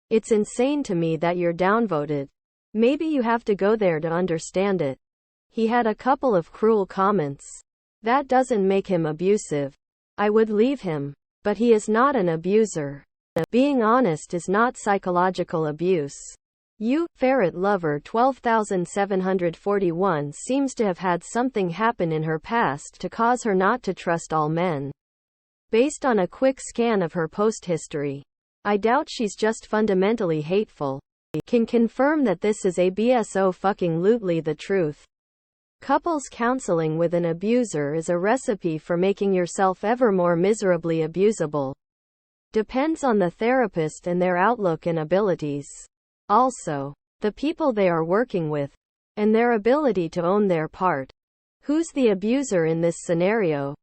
It's insane to me that you're downvoted. Maybe you have to go there to understand it. He had a couple of cruel comments. That doesn't make him abusive. I would leave him. But he is not an abuser. Being honest is not psychological abuse. You, Ferret Lover 12741, seems to have had something happen in her past to cause her not to trust all men. Based on a quick scan of her post history, I doubt she's just fundamentally hateful. Can confirm that this is ABSO fucking lootly the truth. Couples counseling with an abuser is a recipe for making yourself ever more miserably abusable. Depends on the therapist and their outlook and abilities. Also, the people they are working with, and their ability to own their part. Who's the abuser in this scenario?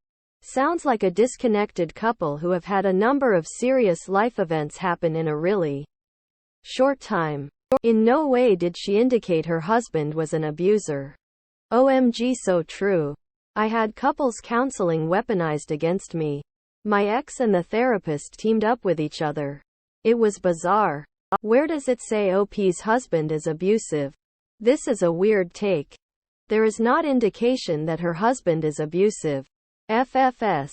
Sounds like a disconnected couple who have had a number of serious life events happen in a really short time. In no way did she indicate her husband was an abuser. OMG, so true. I had couples counseling weaponized against me. My ex and the therapist teamed up with each other. It was bizarre. Where does it say OP's husband is abusive? This is a weird take. There is not indication that her husband is abusive. FFS.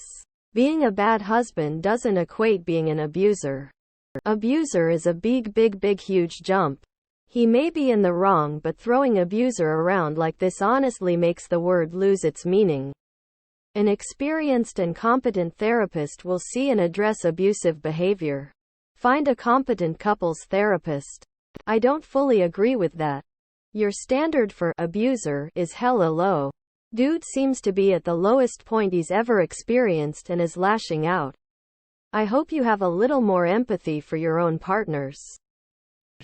Being a bad husband doesn't equate being an abuser. Abuser is a big huge jump. He may be in the wrong, but throwing abuser around like this honestly makes the word lose its meaning. An experienced and competent therapist will see and address abusive behavior. Find a competent couples therapist. I don't fully agree with that. Your standard for abuser is hella low. Dude seems to be at the lowest point he's ever experienced and is lashing out. I hope you have a little more empathy for your own partners.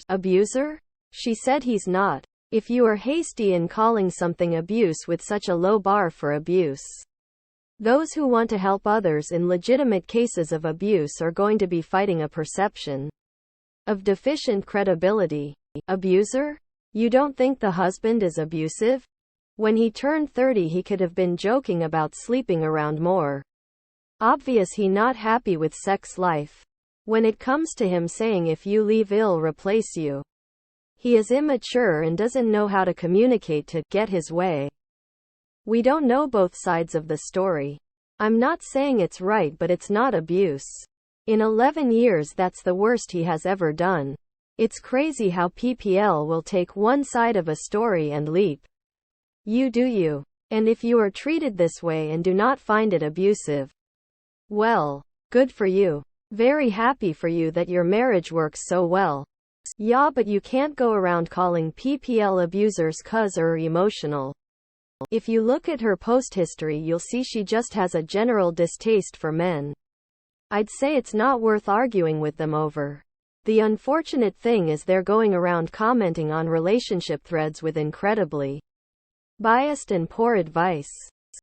Abuser? She said he's not. If you are hasty in calling something abuse with such a low bar for abuse, those who want to help others in legitimate cases of abuse are going to be fighting a perception of deficient credibility. Abuser? You don't think the husband is abusive? When he turned 30 he could have been joking about sleeping around more. Obvious he not happy with sex life. When it comes to him saying if you leave I'll replace you, he is immature and doesn't know how to communicate to get his way. We don't know both sides of the story. I'm not saying it's right, but it's not abuse. In 11 years that's the worst he has ever done. It's crazy how PPL will take one side of a story and leap. You do you. And if you are treated this way and do not find it abusive, well, good for you. Very happy for you that your marriage works so well. Yeah, but you can't go around calling PPL abusers 'cause are emotional. If you look at her post history you'll see she just has a general distaste for men. I'd say it's not worth arguing with them over. The unfortunate thing is they're going around commenting on relationship threads with incredibly biased and poor advice.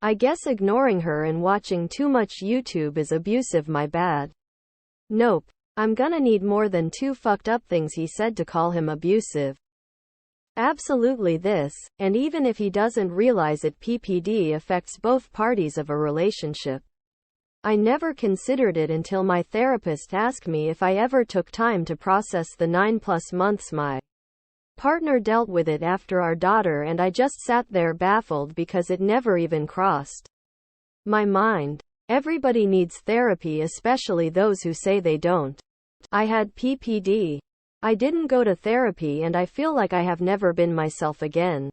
I guess ignoring her and watching too much YouTube is abusive, my bad. Nope. I'm gonna need more than 2 fucked up things he said to call him abusive. Absolutely this, and even if he doesn't realize it, PPD affects both parties of a relationship. I never considered it until my therapist asked me if I ever took time to process the 9+ months my partner dealt with it after our daughter, and I just sat there baffled because it never even crossed my mind. Everybody needs therapy, especially those who say they don't. I had PPD. I didn't go to therapy and I feel like I have never been myself again.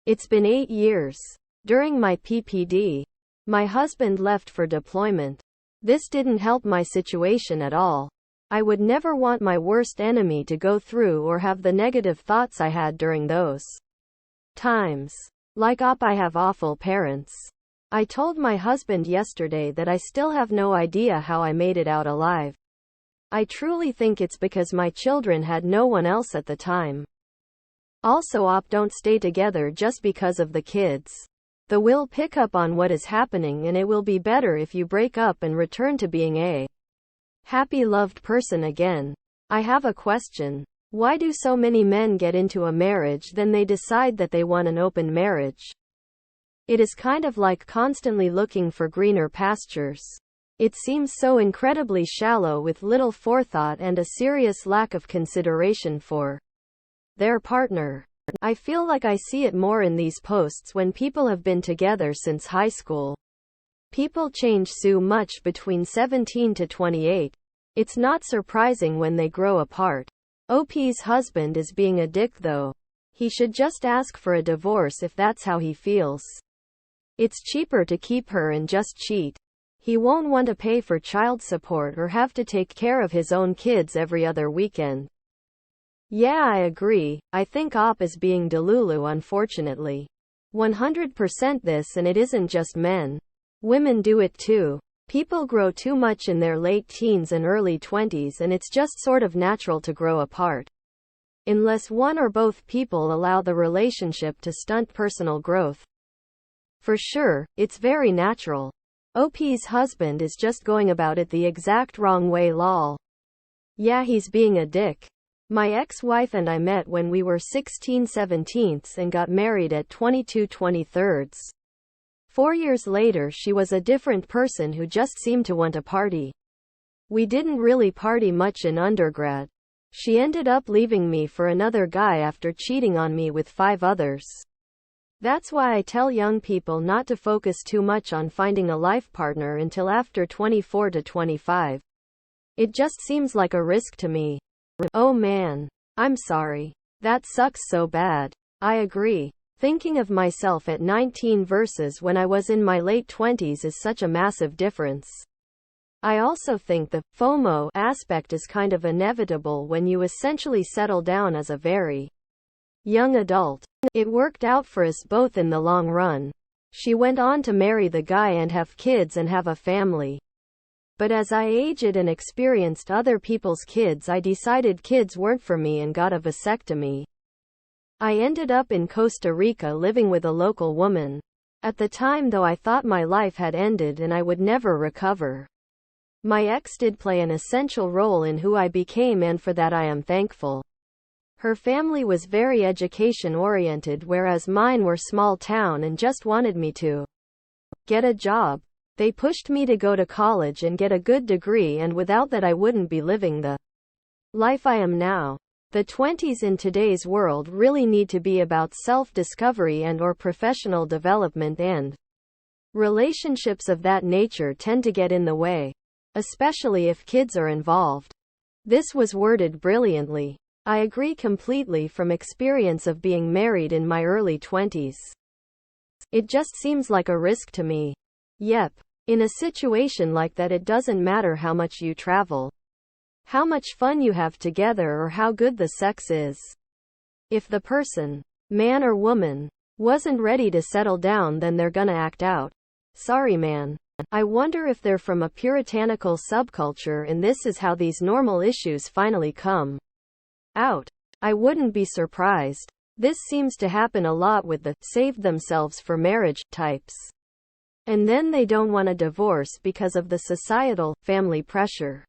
It's been 8 years. During my PPD, my husband left for deployment. This didn't help my situation at all. I would never want my worst enemy to go through or have the negative thoughts I had during those times. Like I have awful parents. I told my husband yesterday that I still have no idea how I made it out alive. I truly think it's because my children had no one else at the time. Also, don't stay together just because of the kids. The will pick up on what is happening, and it will be better if you break up and return to being a happy, loved person again. I have a question. Why do so many men get into a marriage then they decide that they want an open marriage? It is kind of like constantly looking for greener pastures. It seems so incredibly shallow with little forethought and a serious lack of consideration for their partner. I feel like I see it more in these posts when people have been together since high school. People change so much between 17 to 28. It's not surprising when they grow apart. OP's husband is being a dick though. He should just ask for a divorce if that's how he feels. It's cheaper to keep her and just cheat. He won't want to pay for child support or have to take care of his own kids every other weekend. Yeah, I agree. I think OP is being delulu, unfortunately. 100% this, and it isn't just men. Women do it too. People grow too much in their late teens and early 20s, and it's just sort of natural to grow apart. Unless one or both people allow the relationship to stunt personal growth. For sure, it's very natural. OP's husband is just going about it the exact wrong way, lol. Yeah, he's being a dick. My ex-wife and I met when we were 16/17 and got married at 22/23. 4 years later she was a different person who just seemed to want to party. We didn't really party much in undergrad. She ended up leaving me for another guy after cheating on me with 5 others. That's why I tell young people not to focus too much on finding a life partner until after 24 to 25. It just seems like a risk to me. Oh man. I'm sorry. That sucks so bad. I agree. Thinking of myself at 19 versus when I was in my late 20s is such a massive difference. I also think the FOMO aspect is kind of inevitable when you essentially settle down as a very young adult. It worked out for us both in the long run. She went on to marry the guy and have kids and have a family. But as I aged and experienced other people's kids, I decided kids weren't for me and got a vasectomy. I ended up in Costa Rica living with a local woman. At the time though, I thought my life had ended and I would never recover. My ex did play an essential role in who I became, and for that I am thankful. Her family was very education oriented, whereas mine were small town and just wanted me to get a job. They pushed me to go to college and get a good degree, and without that I wouldn't be living the life I am now. The 20s in today's world really need to be about self-discovery and/or professional development, and relationships of that nature tend to get in the way, especially if kids are involved. This was worded brilliantly. I agree completely from experience of being married in my early 20s. It just seems like a risk to me. Yep. In a situation like that, it doesn't matter how much you travel, how much fun you have together, or how good the sex is. If the person, man or woman, wasn't ready to settle down, then they're gonna act out. Sorry man. I wonder if they're from a puritanical subculture and this is how these normal issues finally come out. I wouldn't be surprised. This seems to happen a lot with the saved themselves for marriage types. And then they don't want a divorce because of the societal, family pressure.